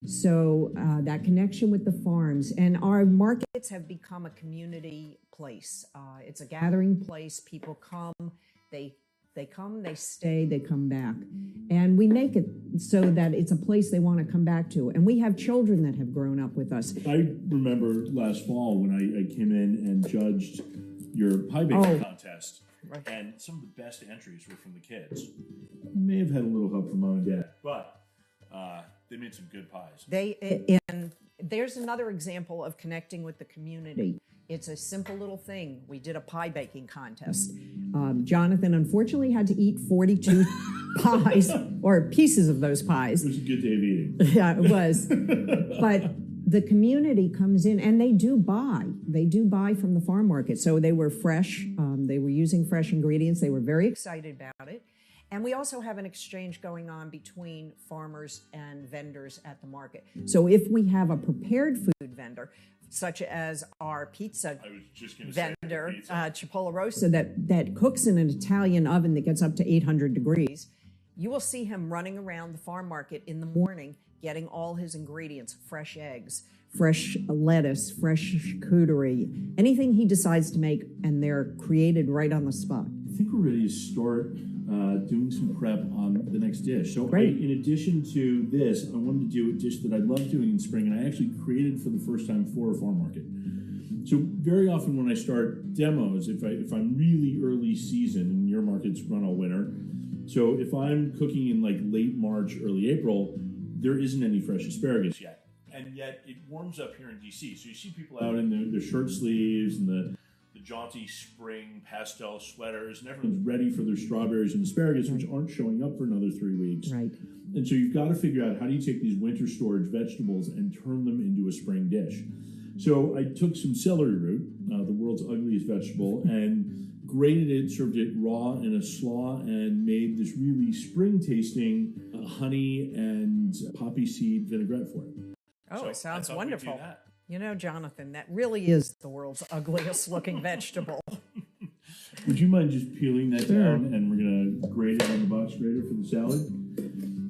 So that connection with the farms, and our markets have become a community place. It's a gathering place. People come, they come, they stay, they come back. And we make it so that it's a place they want to come back to. And we have children that have grown up with us. I remember last fall when I came in and judged your pie baking contest. Right. And some of the best entries were from the kids. May have had a little help from mom and dad, but they made some good pies. And there's another example of connecting with the community. It's a simple little thing. We did a pie baking contest. Jonathan unfortunately had to eat 42 pies, or pieces of those pies. It was a good day of eating. Yeah, it was. But the community comes in, and they do buy. They do buy from the farm market. So they were fresh. They were using fresh ingredients. They were very excited about it. And we also have an exchange going on between farmers and vendors at the market. So if we have a prepared food vendor, such as our pizza vendor, Cipolla Rosa, that cooks in an Italian oven that gets up to 800 degrees, you will see him running around the farm market in the morning getting all his ingredients, fresh eggs, fresh lettuce, fresh charcuterie, anything he decides to make, and they're created right on the spot. I think we're ready to start doing some prep on the next dish. So in addition to this, I wanted to do a dish that I love doing in spring, and I actually created for the first time for a farm market. So very often when I start demos, if I'm really early season, and your markets run all winter, so if I'm cooking in like late March, early April, there isn't any fresh asparagus yet. And yet it warms up here in DC. So you see people out in their shirt sleeves and the jaunty spring pastel sweaters, and everyone's ready for their strawberries and asparagus, which aren't showing up for another 3 weeks. Right. And so you've got to figure out, how do you take these winter storage vegetables and turn them into a spring dish? So I took some celery root, the world's ugliest vegetable, and grated it, served it raw in a slaw, and made this really spring-tasting honey and poppy seed vinaigrette for it. Oh, so it sounds wonderful. You know, Jonathan, that really is the world's ugliest looking vegetable. Would you mind just peeling that down, and we're going to grate it on the box grater for the salad?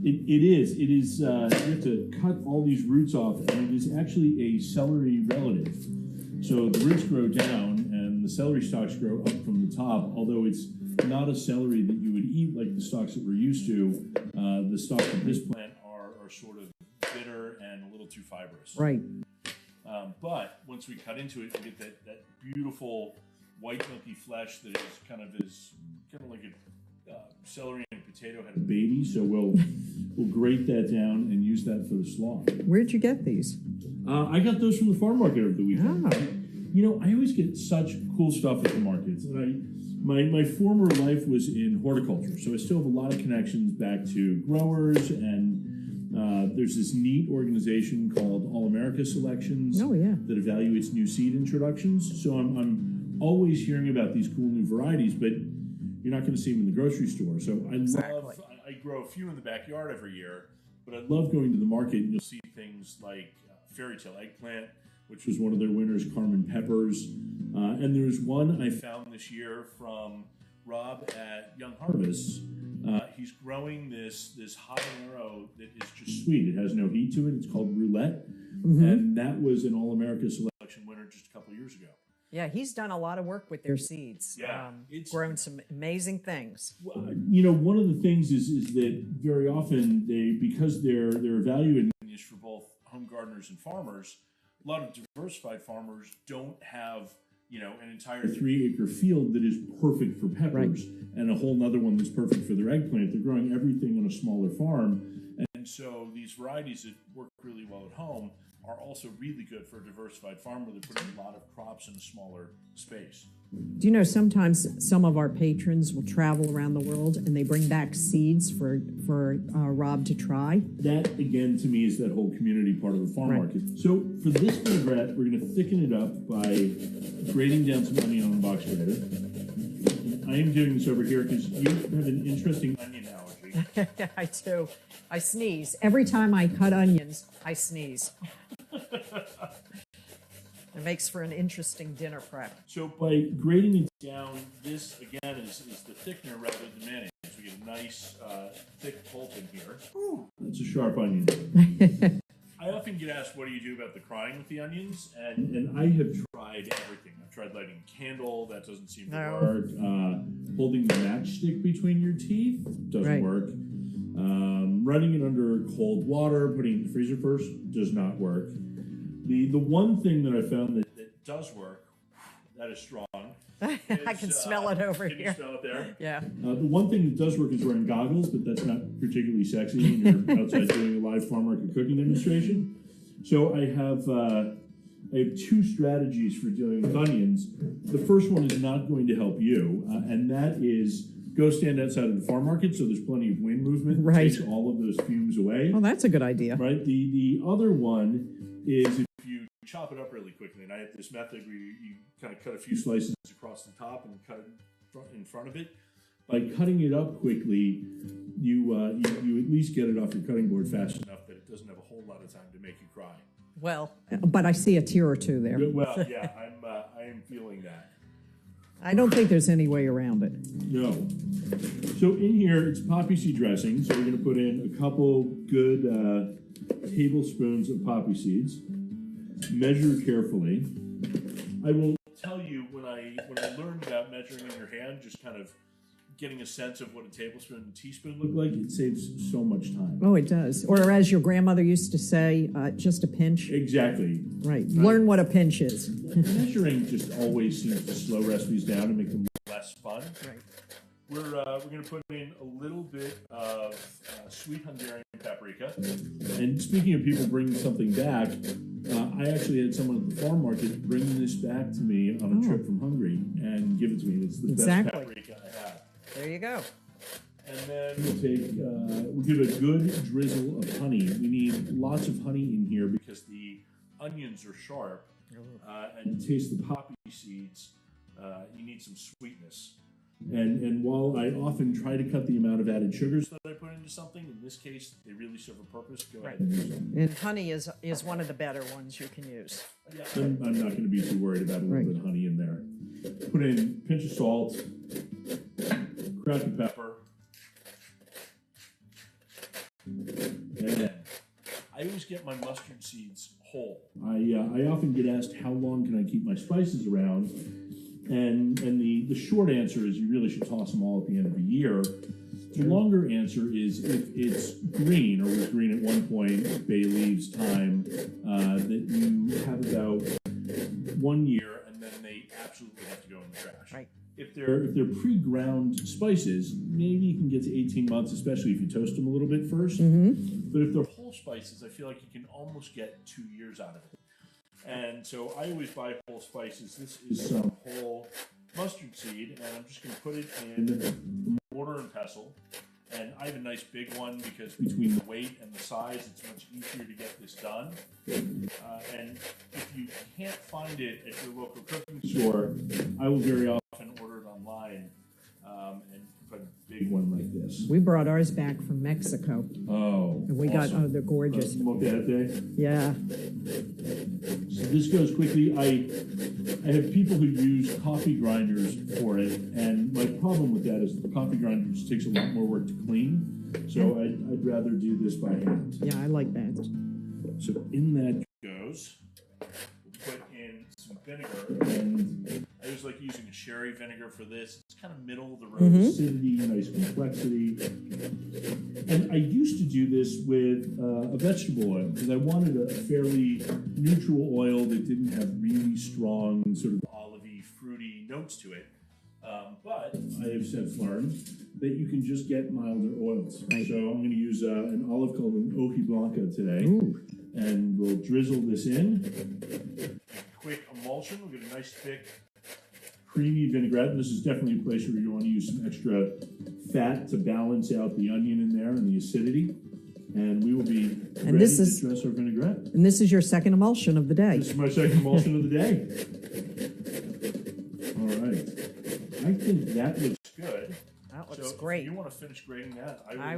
It is. You have to cut all these roots off, and it is actually a celery relative. So the roots grow down, and the celery stalks grow up from the top, although it's not a celery that you would eat like the stalks that we're used to. The stalks of this plant are sort of bitter and a little too fibrous. Right. But once we cut into it, we get that beautiful white milky flesh that is kind of like a celery and potato had a baby. So we'll grate that down and use that for the slaw. Where'd you get these? I got those from the farm market over the weekend. Oh. You know, I always get such cool stuff at the markets. And my former life was in horticulture, so I still have a lot of connections back to growers, and there's this neat organization called All America Selections that evaluates new seed introductions. So I'm always hearing about these cool new varieties, but you're not going to see them in the grocery store. So I grow a few in the backyard every year, but I love going to the market, and you'll see things like fairy tale eggplant, which was one of their winners, Carmen peppers. And there's one I found this year from Rob at Young Harvest. He's growing this habanero that is just sweet. It has no heat to it. It's called Roulette. Mm-hmm. And that was an All-America Selection winner just a couple years ago. Yeah, he's done a lot of work with their seeds. Yeah. It's grown some amazing things. You know, one of the things is that very often because they're evaluating this for both home gardeners and farmers, a lot of diversified farmers don't have, an entire 3-acre field that is perfect for peppers and a whole nother one that's perfect for their eggplant. They're growing everything on a smaller farm. And so these varieties that work really well at home are also really good for a diversified farm where they're putting a lot of crops in a smaller space. Do you know sometimes some of our patrons will travel around the world and they bring back seeds for Rob to try? That, again, to me, is that whole community part of the farm market. So for this vinaigrette, we're going to thicken it up by grating down some onion on the box grater. I am doing this over here because you have an interesting onion allergy. I do. I sneeze. Every time I cut onions, I sneeze. It makes for an interesting dinner prep. So by grating it down, this, again, is the thickener rather than mayonnaise. We get a nice, thick pulp in here. Ooh, that's a sharp onion. I often get asked, what do you do about the crying with the onions? And I have tried everything. I've tried lighting a candle. That doesn't seem to work. Holding the matchstick between your teeth doesn't work. Running it under cold water, putting it in the freezer first, does not work. The one thing that I found that does work, that is strong. Is, I can smell it over can here. You smell it there? Yeah. The one thing that does work is wearing goggles, but that's not particularly sexy when you're outside doing a live farm market cooking demonstration. So I have two strategies for dealing with onions. The first one is not going to help you, and that is go stand outside of the farm market so there's plenty of wind movement. Right. Takes all of those fumes away. Oh, that's a good idea. Right. The other one is if you chop it up really quickly, and I have this method where you kind of cut a few slices across the top and cut it in front of it. By cutting it up quickly, you at least get it off your cutting board fast enough that it doesn't have a whole lot of time to make you cry. Well, but I see a tear or two there. Well, yeah, I am feeling that. I don't think there's any way around it. No. So in here, it's poppy seed dressing. So we're going to put in a couple good tablespoons of poppy seeds. Measure carefully. I will tell you when I learned about measuring in your hand, just kind of getting a sense of what a tablespoon and teaspoon look like, it saves so much time. Oh, it does. Or as your grandmother used to say, just a pinch. Exactly. Right. Learn what a pinch is. Measuring just always seems to slow recipes down and make them less fun. Right. We're going to put in a little bit of sweet Hungarian paprika. And speaking of people bringing something back, I actually had someone at the farm market bring this back to me on a trip from Hungary and give it to me. It's the best paprika I have. There you go. And then we'll give a good drizzle of honey. We need lots of honey in here because the onions are sharp. And to taste the poppy seeds, you need some sweetness. And while I often try to cut the amount of added sugars that I put into something, in this case, they really serve a purpose. Go ahead and use them. And honey is one of the better ones you can use. Yeah, I'm not going to be too worried about a little bit of honey in there. Put in a pinch of salt, cracked pepper, and I always get my mustard seeds whole. I often get asked how long can I keep my spices around, and the short answer is you really should toss them all at the end of the year. The longer answer is if it's green or was green at one point, bay leaves, thyme, that you have about 1 year and then they absolutely have to go in the trash. Right. If they're pre-ground spices, maybe you can get to 18 months, especially if you toast them a little bit first. Mm-hmm. But if they're whole spices, I feel like you can almost get 2 years out of it. And so I always buy whole spices. This is some whole mustard seed, and I'm just going to put it in the mortar and pestle. And I have a nice big one because between the weight and the size, it's much easier to get this done. And if you can't find it at your local cooking store, I will very often order it online and put a big one like this. We brought ours back from Mexico. Oh, And we got, they're gorgeous. Smoked that day? Yeah. So this goes quickly. I have people who use coffee grinders for it, and my problem with that is the coffee grinder just takes a lot more work to clean. So I'd rather do this by hand. Yeah, I like that. So in that goes, we'll put in some vinegar, and I always like using a sherry vinegar for this. It's kind of middle of the road, acidity, nice complexity. And I used to do this with a vegetable oil because I wanted a fairly neutral oil that didn't have really strong sort of olivey, fruity notes to it. But I have since learned that you can just get milder oils. Right. So I'm going to use an olive called an Hoja Blanca today. Ooh. And we'll drizzle this in. Quick emulsion. We'll get a nice thick creamy vinaigrette. This is definitely a place where you want to use some extra fat to balance out the onion in there and the acidity. And we will be ready to dress our vinaigrette. And this is your second emulsion of the day. This is my second emulsion of the day. All right. I think that looks good. That looks great. If you want to finish grating that, I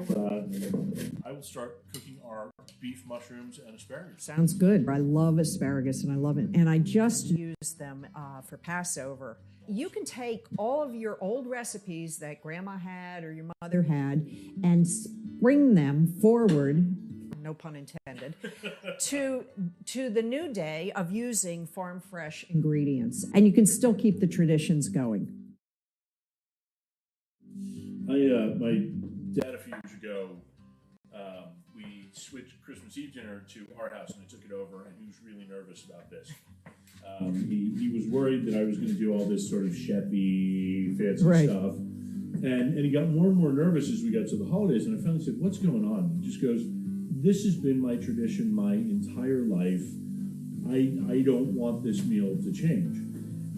will start cooking our beef, mushrooms, and asparagus. Sounds good. I love asparagus, and I love it. And I just used them for Passover. You can take all of your old recipes that Grandma had or your mother had and bring them forward no pun intended, to the new day of using farm fresh ingredients. And you can still keep the traditions going. My dad a few years ago, we switched Christmas Eve dinner to our house, and I took it over, and he was really nervous about this. He was worried that I was going to do all this sort of chefy, fancy stuff. And he got more and more nervous as we got to the holidays, and I finally said, "What's going on?" He just goes, "This has been my tradition my entire life. I don't want this meal to change."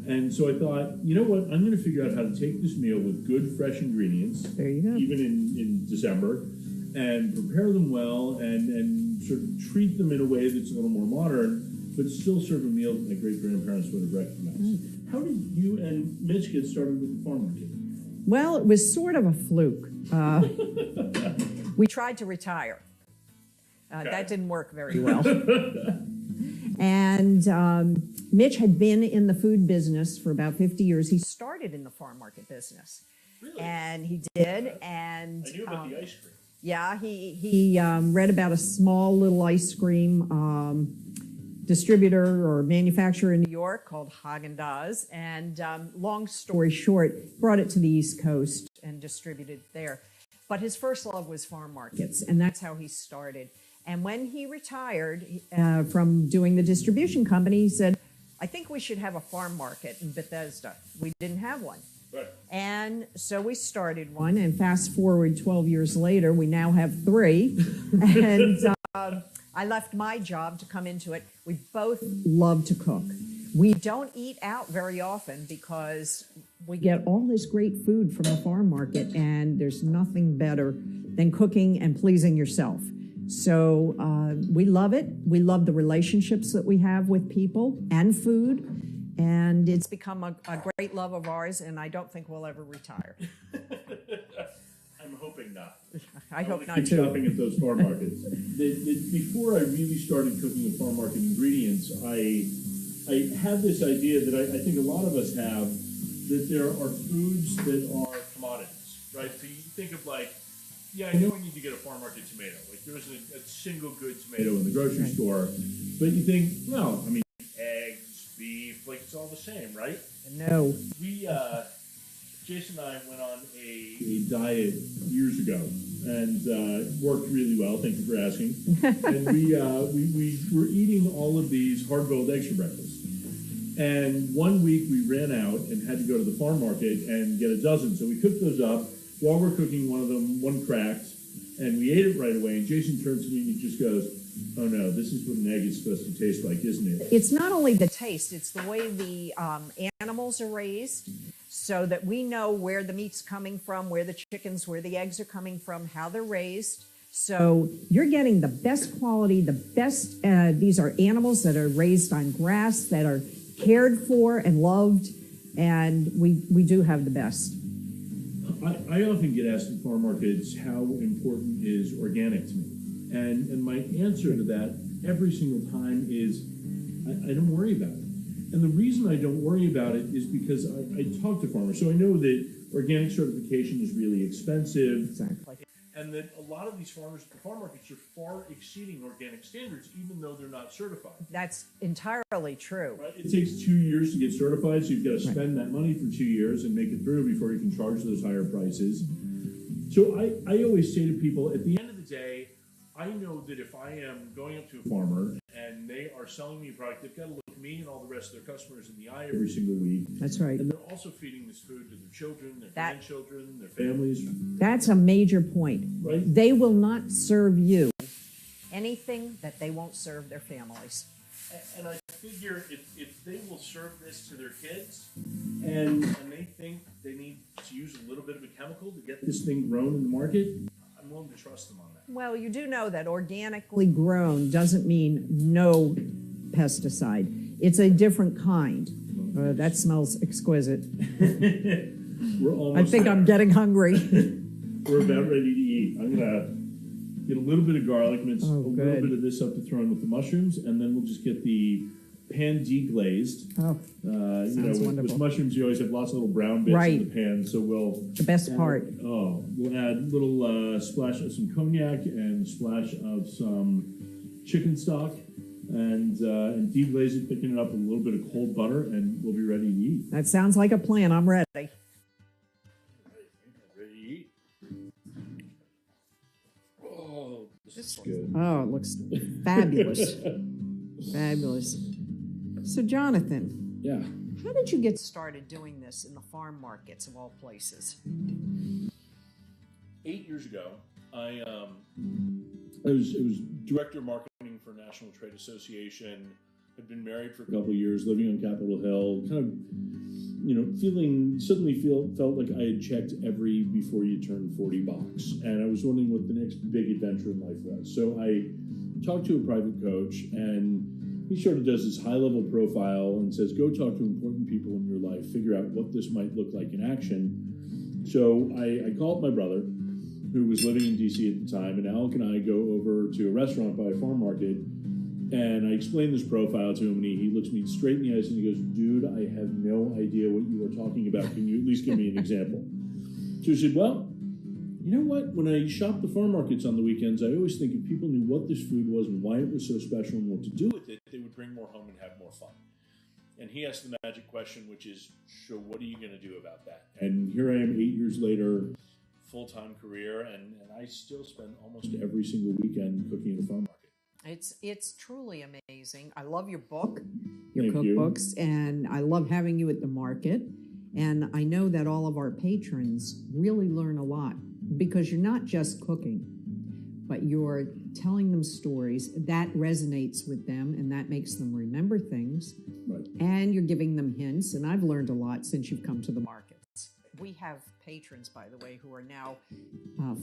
And so I thought, you know what? I'm going to figure out how to take this meal with good, fresh ingredients, there you go, even in December, and prepare them well and sort of treat them in a way that's a little more modern, but still serve a meal that my great-grandparents would have recognized. How did you and Mitch get started with the farm market? Well, it was sort of a fluke. We tried to retire. That didn't work very well. And Mitch had been in the food business for about 50 years. He started in the farm market business. Really? And he did. And I knew about the ice cream. Yeah, he read about a small little ice cream distributor or manufacturer in New York called Haagen-Dazs. And long story short, brought it to the East Coast and distributed it there. But his first love was farm markets, and that's how he started. And when he retired from doing the distribution company, he said, "I think we should have a farm market in Bethesda." We didn't have one. Right. And so we started one, and fast forward 12 years later, we now have 3. And I left my job to come into it. We both love to cook. We don't eat out very often because we get all this great food from the farm market, and there's nothing better than cooking and pleasing yourself. So we love it. We love the relationships that we have with people and food, and it's become a great love of ours, and I don't think we'll ever retire. I'm hoping not. I hope not, keep too. shopping at those farm markets. Before I really started cooking with farm market ingredients, I had this idea that I think a lot of us have, that there are foods that are commodities, right? So you think of I know I need to get a farm market tomato. There isn't a single good tomato in the grocery store, but you think, well, I mean, eggs, beef, it's all the same, right? No. Jason and I went on a diet years ago, and worked really well. Thank you for asking. And we were eating all of these hard-boiled eggs for breakfast. And one week we ran out and had to go to the farm market and get a dozen. So we cooked those up. While we're cooking, one cracked, and we ate it right away. And Jason turns to me and he just goes, "Oh no, this is what an egg is supposed to taste like, isn't it?" It's not only the taste, it's the way the animals are raised, so that we know where the meat's coming from, where the chickens, where the eggs are coming from, how they're raised. So you're getting the best quality, the best, these are animals that are raised on grass, that are cared for and loved, and we do have the best. I often get asked at farm markets how important is organic to me. And my answer to that every single time is I don't worry about it. And the reason I don't worry about it is because I talk to farmers. So I know that organic certification is really expensive. Exactly. And that a lot of these farmers at the farm markets are far exceeding organic standards, even though they're not certified. That's entirely true. Right? It takes 2 years to get certified, so you've got to spend that money for 2 years and make it through before you can charge those higher prices. So I always say to people, at the end of the day, I know that if I am going up to a farmer and they are selling me a product, they've got to look me and all the rest of their customers in the eye every single week. That's right. And they're also feeding this food to their children, their grandchildren, their families. That's a major point. Right? They will not serve you anything that they won't serve their families. And I figure if they will serve this to their kids and they think they need to use a little bit of a chemical to get this thing grown in the market, I'm willing to trust them on that. Well, you do know that organically grown doesn't mean no pesticide. It's a different kind. That smells exquisite. We're almost I think there. I'm getting hungry. We're about ready to eat. I'm going to get a little bit of garlic, mix a little bit of this up to throw in with the mushrooms, and then we'll just get the pan deglazed. Oh, sounds wonderful. With mushrooms, you always have lots of little brown bits in the pan, so the best part. We'll add a little splash of some cognac and a splash of some chicken stock, and deglaze it, thicken it up with a little bit of cold butter, and we'll be ready to eat. That sounds like a plan. I'm ready. Ready to eat? Oh, this is good. Oh, it looks fabulous. Fabulous. So, Jonathan. Yeah. How did you get started doing this in the farm markets of all places? 8 years ago, I was director of marketing for National Trade Association. Had been married for a couple of years, living on Capitol Hill. Kind of, felt like I had checked every before you turn 40 box, and I was wondering what the next big adventure in life was. So I talked to a private coach, and he sort of does this high-level profile and says, go talk to important people in your life, figure out what this might look like in action. So I called my brother, who was living in D.C. at the time, and Alec and I go over to a restaurant by a farm market, and I explained this profile to him, and he looks me straight in the eyes and he goes, dude, I have no idea what you are talking about. Can you at least give me an example? So I said, well, you know what? When I shop the farm markets on the weekends, I always think if people knew what this food was and why it was so special and what to do with it, they would bring more home and have more fun. And he asked the magic question, which is, so what are you going to do about that? And here I am 8 years later, full-time career, and I still spend almost every single weekend cooking at a farm market. It's truly amazing. I love your book, Thank cookbooks, you. And I love having you at the market. And I know that all of our patrons really learn a lot because you're not just cooking, but you're telling them stories that resonates with them, and that makes them remember things. Right. And you're giving them hints, and I've learned a lot since you've come to the markets. We have patrons, by the way, who are now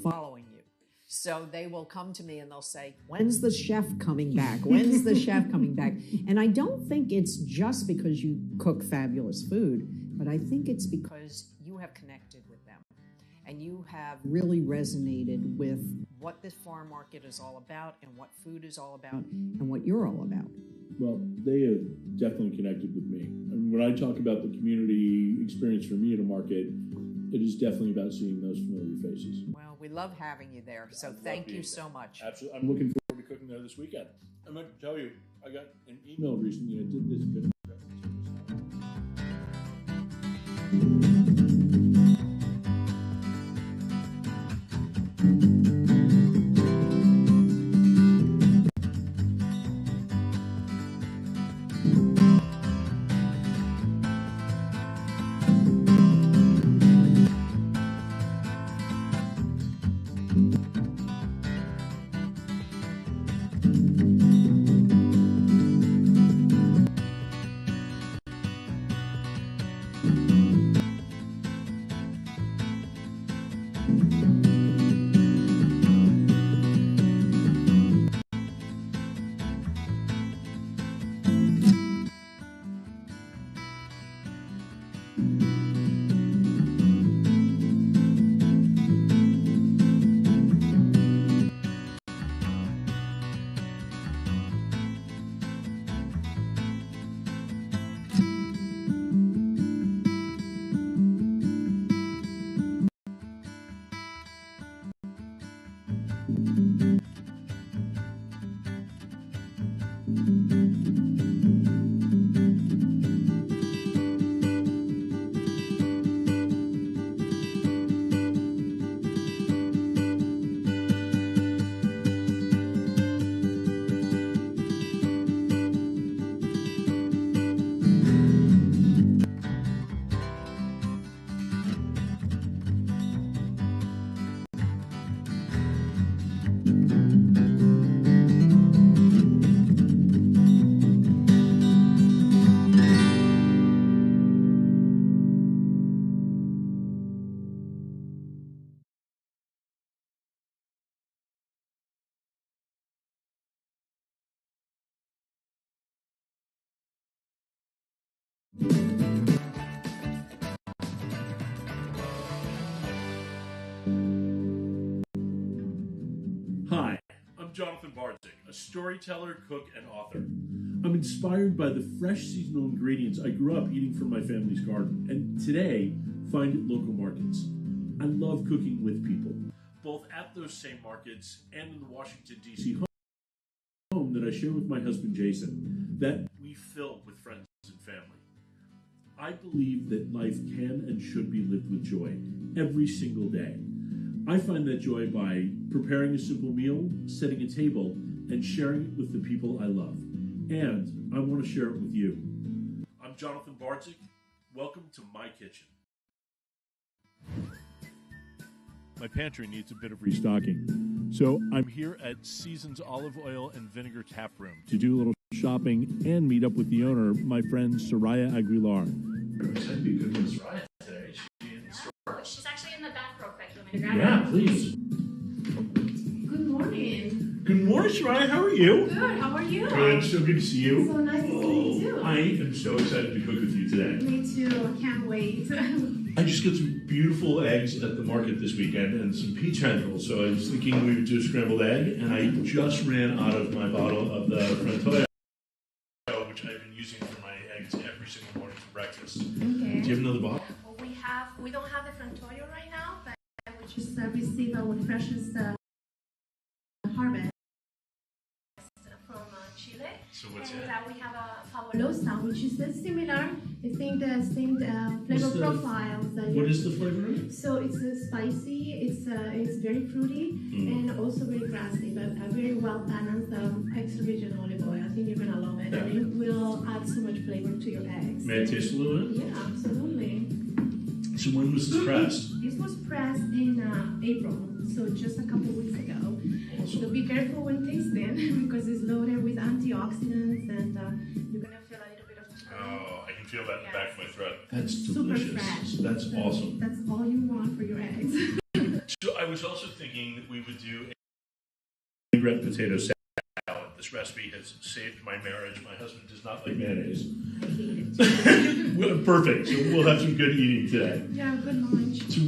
following you. So they will come to me and they'll say, when's the chef coming back? When's the chef coming back? And I don't think it's just because you cook fabulous food, but I think it's because you have connected with them and you have really resonated with what this farm market is all about and what food is all about and what you're all about. Well, they have definitely connected with me. I mean, when I talk about the community experience for me at a market, it is definitely about seeing those familiar faces. Well, we love having you there, so thank you so much. Absolutely. I'm looking forward to cooking there this weekend. I meant to tell you, I got an email recently. I did this vinaigrette. Hi, I'm Jonathan Bartzig, a storyteller, cook, and author. I'm inspired by the fresh seasonal ingredients I grew up eating from my family's garden, and today find at local markets. I love cooking with people, both at those same markets and in the Washington, D.C. home that I share with my husband Jason, that we fill with friends and family. I believe that life can and should be lived with joy every single day. I find that joy by preparing a simple meal, setting a table, and sharing it with the people I love. And I want to share it with you. I'm Jonathan Bartzig. Welcome to my kitchen. My pantry needs a bit of restocking. So I'm here at Seasons Olive Oil and Vinegar Tap Room to do a little shopping and meet up with the owner, my friend Soraya Aguilar. I'm excited to be cooking with Soraya today. She's in the store. She's actually in the back real quick. You want me to grab Yeah, her? please. Good morning. Good morning, Soraya. How are you? Good. How are you? Good. So good to see you. So nice to see you too. I am so excited to cook with you today. Me too. I can't wait. I just got some beautiful eggs at the market this weekend and some peach handfuls. So I was thinking we would do a scrambled egg, and I just ran out of my bottle of the Frontoio, which I've been using for my eggs every single morning for breakfast. Okay. Do you have another bottle? Well, we don't have the Frontoio right now, but we just received our freshest harvest from Chile. So what's and it? we have a fabulosa, which is similar. I think the same flavor profiles. What is the flavor of it? So it's spicy, it's very fruity, and also very grassy, but a very well balanced extra virgin olive oil. I think you're gonna love it, and it will add so much flavor to your eggs. May I taste a little bit? Yeah, absolutely. So when was this pressed? This was pressed in April, so just a couple weeks ago. So be careful when tasting because it's loaded with antioxidants, and you're gonna feel a little bit of. Oh, I can feel that in the back of my throat. That's Super delicious. fresh. That's awesome. That's all you want for your eggs. So I was also thinking that we would do a vinaigrette potato salad. This recipe has saved my marriage. My husband does not like mayonnaise. I hate it. Well, perfect. So we'll have some good eating today. Yeah, good lunch. So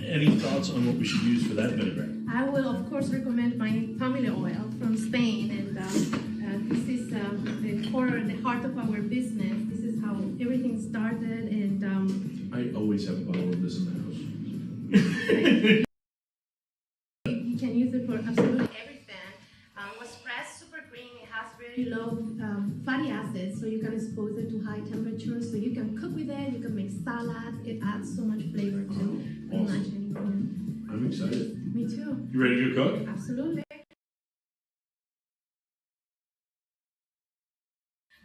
any thoughts on what we should use for that vinaigrette? I will, of course, recommend my family oil from Spain, and this is the core and the heart of our business. This is how everything started, and I always have a bottle of this in the house. you can use it for absolutely everything. Was pressed super green. It has very low fatty acids, so you can expose it to high temperatures. So you can cook with it. You can make salads. It adds so much flavor to pretty much anything. I'm excited. Me too. You ready to cook? Absolutely.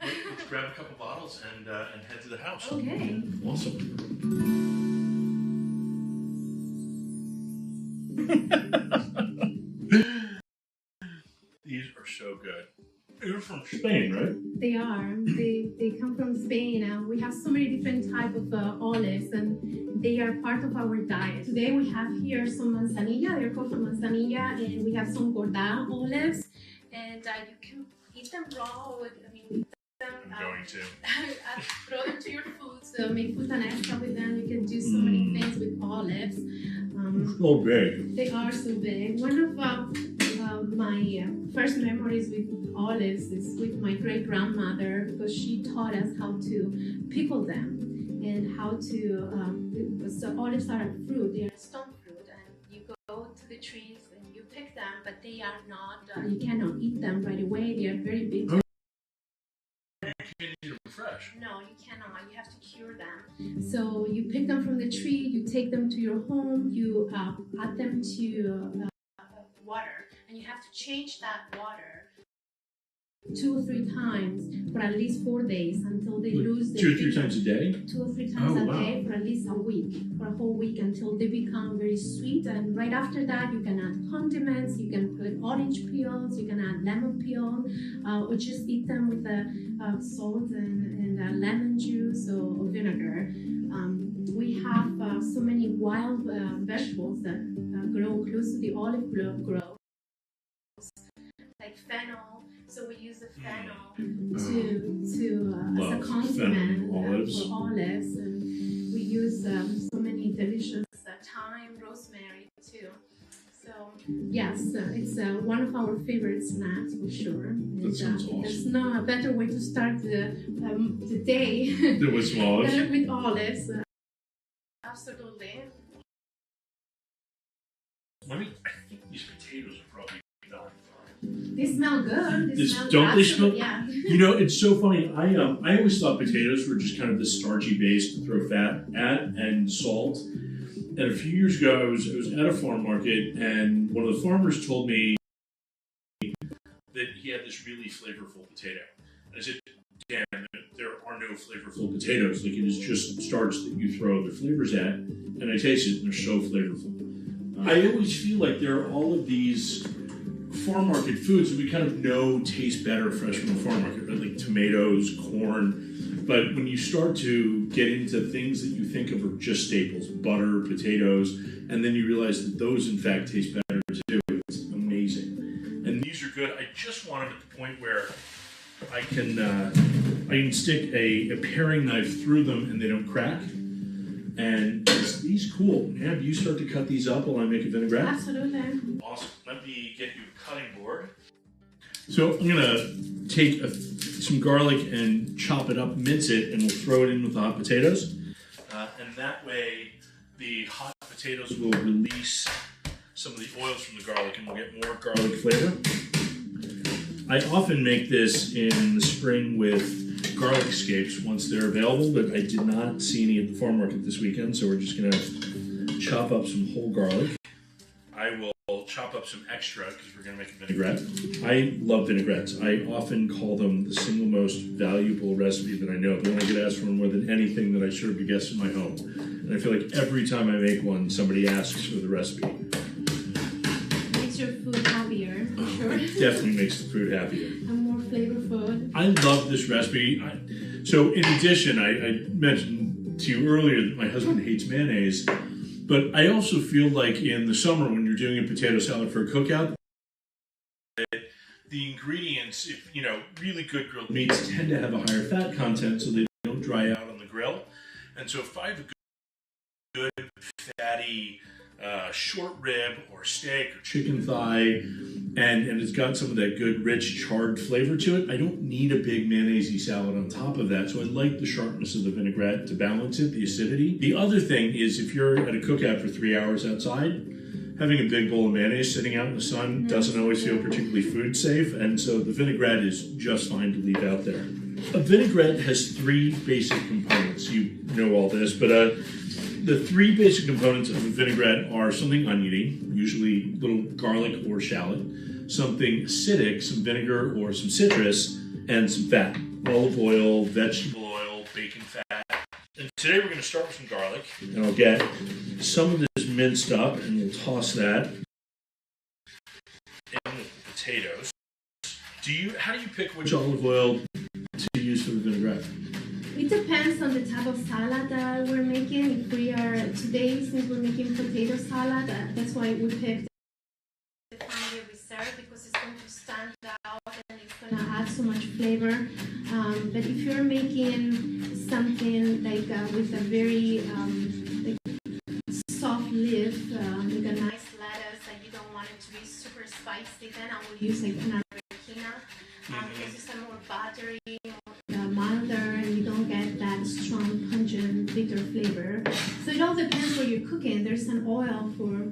Let's grab a couple bottles and head to the house. Okay. Awesome. These are so good. You're from Spain, right? They are. They come from Spain. We have so many different types of olives, and they are part of our diet. Today we have here some manzanilla. They're called manzanilla, and we have some gorda olives, and you can eat them raw. Eat them. I'm going to. Throw them to your food. So make food and extra with them. You can do so many things with olives. So big. They are so big. One of my first memories with olives is with my great-grandmother, because she taught us how to pickle them and how to, because the olives are a fruit, they are stone fruit, and you go to the trees and you pick them, but they are not, you cannot eat them right away, they are very big. You can't eat them fresh. No, you cannot. You have to cure them. So you pick them from the tree, you take them to your home, you add them to water, and you have to change that water 2 or 3 times for at least 4 days until they lose the 2 or 3 times a day? 2 or 3 times a day for at least a week, for a whole week, until they become very sweet. And right after that, you can add condiments, you can put orange peels, you can add lemon peel, or just eat them with salt and lemon juice or vinegar. We have so many wild vegetables that grow close to the olive grove, like fennel. So we use the fennel as a condiment for olives, and we use so many delicious thyme, rosemary too. So Yes, it's one of our favorite snacks for sure. That sounds awesome. There's no a better way to start the day There was some olives. than with olives. Absolutely. I think these potatoes are probably not fine. They smell good. Don't they smell? Yeah. You know, it's so funny. I always thought potatoes were just kind of this starchy base to throw fat at and salt. And a few years ago, I was at a farm market, and one of the farmers told me that he had this really flavorful potato. And I said, "Damn, there are no flavorful potatoes. Like, it is just starch that you throw other flavors at." And I tasted it, and they're so flavorful. I always feel like there are all of these farm market foods that we kind of know taste better fresh from the farm market, right? Like tomatoes, corn. But when you start to get into things that you think of are just staples, butter, potatoes, and then you realize that those in fact taste better too, it's amazing. And these are good. I just want them at the point where I can stick a paring knife through them and they don't crack. And these cool. Have you start to cut these up while I make a vinaigrette? Absolutely. Awesome. Let me get you a cutting board. So I'm gonna take some garlic and chop it up, mince it, and we'll throw it in with the hot potatoes. And that way, the hot potatoes will release some of the oils from the garlic, and we'll get more garlic flavor. I often make this in the spring with garlic scapes once they're available, but I did not see any at the farm market this weekend, so we're just gonna chop up some whole garlic. I will chop up some extra because we're gonna make a vinaigrette. I love vinaigrettes. I often call them the single most valuable recipe that I know. The one I get asked for more than anything that I serve to guests in my home. And I feel like every time I make one, somebody asks for the recipe. Makes your food happier, for sure. It definitely makes the food happier. And more flavorful. I love this recipe. So in addition, I mentioned to you earlier that my husband hates mayonnaise, but I also feel like in the summer when you're doing a potato salad for a cookout, the ingredients, if you know, really good grilled meats tend to have a higher fat content so they don't dry out on the grill. And so if I have a good fatty short rib or steak or chicken thigh, and it's got some of that good rich charred flavor to it, I don't need a big mayonnaise-y salad on top of that. So I like the sharpness of the vinaigrette to balance it, the acidity. The other thing is if you're at a cookout for 3 hours outside, having a big bowl of mayonnaise sitting out in the sun doesn't always feel particularly food safe, and so the vinaigrette is just fine to leave out there. A vinaigrette has three basic components. You know all this, but the three basic components of a vinaigrette are something oniony, usually little garlic or shallot, something acidic, some vinegar or some citrus, and some fat. Olive oil, vegetable oil, bacon fat. And today we're going to start with some garlic, and I'll get some of this minced up, and we'll toss that in with the potatoes. How do you pick which olive oil to use for the vinaigrette? It depends on the type of salad that we're making. If we are today, since we're making potato salad, that's why we picked the family reserve because it's going to stand out and it's going to add so much flavor. But if you're making something like with a very soft leaf, like a nice lettuce, and you don't want it to be super spicy, then I will use like an arrachina because it's a more buttery, milder, and you don't get that strong, pungent, bitter flavor. So it all depends what you're cooking. There's an oil for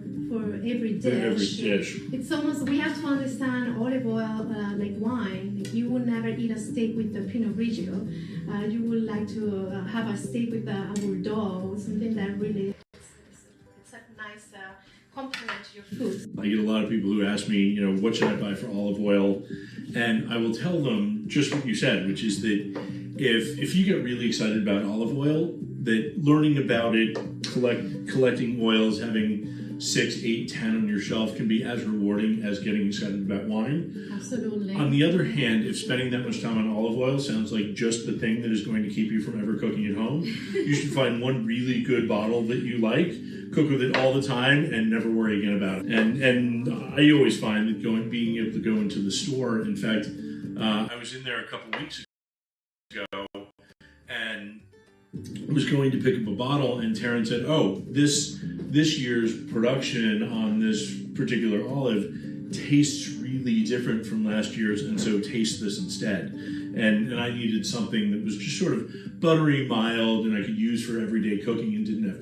every dish. For every dish. It's almost, we have to understand olive oil like wine. Like you would never eat a steak with the Pinot Grigio. You would like to have a steak with a Bordeaux, something that really it's a nice compliment to your food. I get a lot of people who ask me, what should I buy for olive oil? And I will tell them just what you said, which is that if you get really excited about olive oil, that learning about it, collecting oils, having 6, 8, 10 on your shelf can be as rewarding as getting excited about wine. Absolutely. On the other hand, if spending that much time on olive oil sounds like just the thing that is going to keep you from ever cooking at home, you should find one really good bottle that you like, cook with it all the time, and never worry again about it. And I always find that being able to go into the store, in fact, I was in there a couple weeks ago, and I was going to pick up a bottle, and Taryn said, "Oh, this year's production on this particular olive tastes really different from last year's, and so taste this instead." And I needed something that was just sort of buttery, mild, and I could use for everyday cooking and didn't have